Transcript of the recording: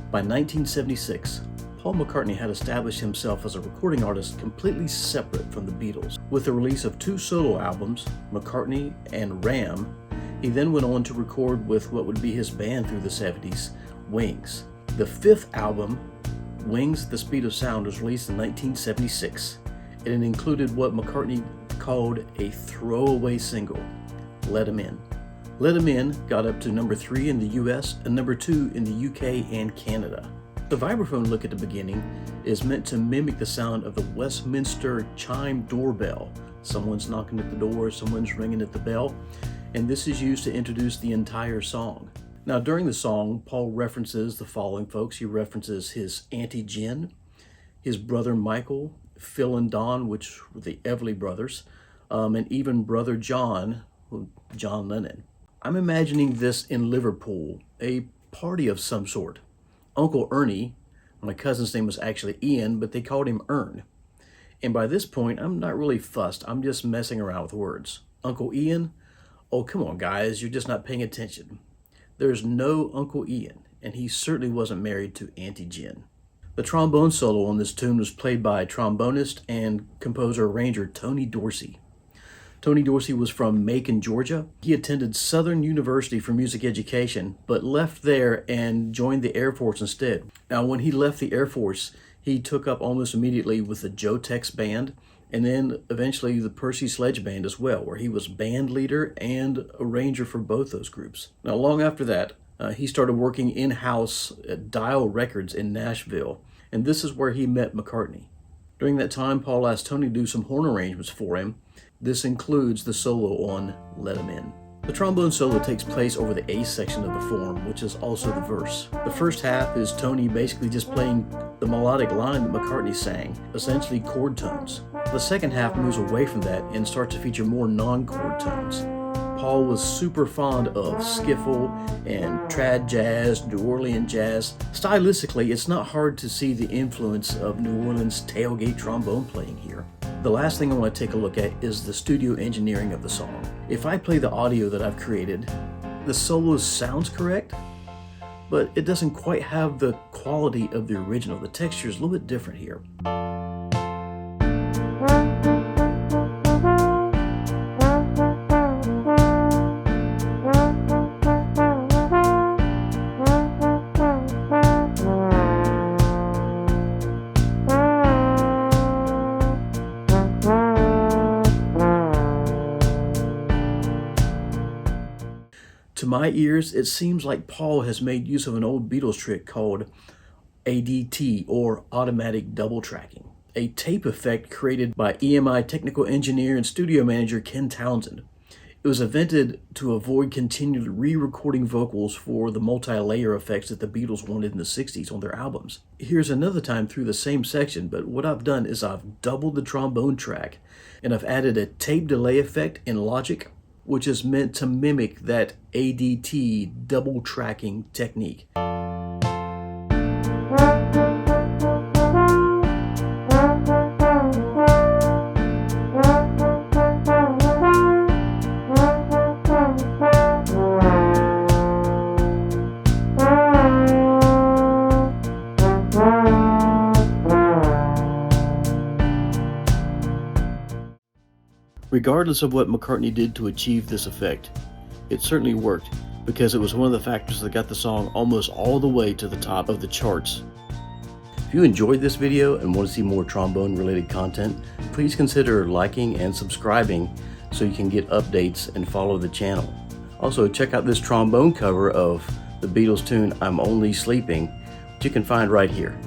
By 1976, Paul McCartney had established himself as a recording artist completely separate from the Beatles. With the release of 2 solo albums, McCartney and Ram, he then went on to record with what would be his band through the 70s, Wings. The 5th album, Wings, The Speed of Sound, was released in 1976, and it included what McCartney called a throwaway single, Let 'Em In. Let 'Em In got up to number 3 in the US and number 2 in the UK and Canada. The vibraphone look at the beginning is meant to mimic the sound of the Westminster chime doorbell. Someone's knocking at the door, someone's ringing at the bell, and this is used to introduce the entire song. Now during the song, Paul references the following folks. He references his Auntie Jen, his brother Michael, Phil and Don, which were the Everly brothers, and even brother John, John Lennon. I'm imagining this in Liverpool, a party of some sort. Uncle Ernie, my cousin's name was actually Ian, but they called him Ern. And by this point, I'm not really fussed. I'm just messing around with words. Uncle Ian? Oh, come on, guys. You're just not paying attention. There's no Uncle Ian, and he certainly wasn't married to Auntie Jen. The trombone solo on this tune was played by trombonist and composer-arranger Tony Dorsey. Tony Dorsey was from Macon, Georgia. He attended Southern University for music education, but left there and joined the Air Force instead. Now, when he left the Air Force, he took up almost immediately with the Joe Tex Band, and then eventually the Percy Sledge Band as well, where he was band leader and arranger for both those groups. Now, long after that, he started working in-house at Dial Records in Nashville, and this is where he met McCartney. During that time, Paul asked Tony to do some horn arrangements for him. This includes the solo on Let 'Em In. The trombone solo takes place over the A section of the form, which is also the verse. The first half is Tony basically just playing the melodic line that McCartney sang, essentially chord tones. The second half moves away from that and starts to feature more non-chord tones. Paul was super fond of skiffle and trad jazz, New Orleans jazz. Stylistically, it's not hard to see the influence of New Orleans tailgate trombone playing here. The last thing I want to take a look at is the studio engineering of the song. If I play the audio that I've created, the solo sounds correct, but it doesn't quite have the quality of the original. The texture is a little bit different here. To my ears, it seems like Paul has made use of an old Beatles trick called ADT, or automatic double tracking, a tape effect created by EMI technical engineer and studio manager Ken Townsend. It was invented to avoid continued re-recording vocals for the multi-layer effects that the Beatles wanted in the 60s on their albums. Here's another time through the same section, but what I've done is I've doubled the trombone track, and I've added a tape delay effect in Logic, which is meant to mimic that ADT double tracking technique. Regardless of what McCartney did to achieve this effect, it certainly worked, because it was one of the factors that got the song almost all the way to the top of the charts. If you enjoyed this video and want to see more trombone related content, please consider liking and subscribing so you can get updates and follow the channel. Also, check out this trombone cover of the Beatles tune I'm Only Sleeping, which you can find right here.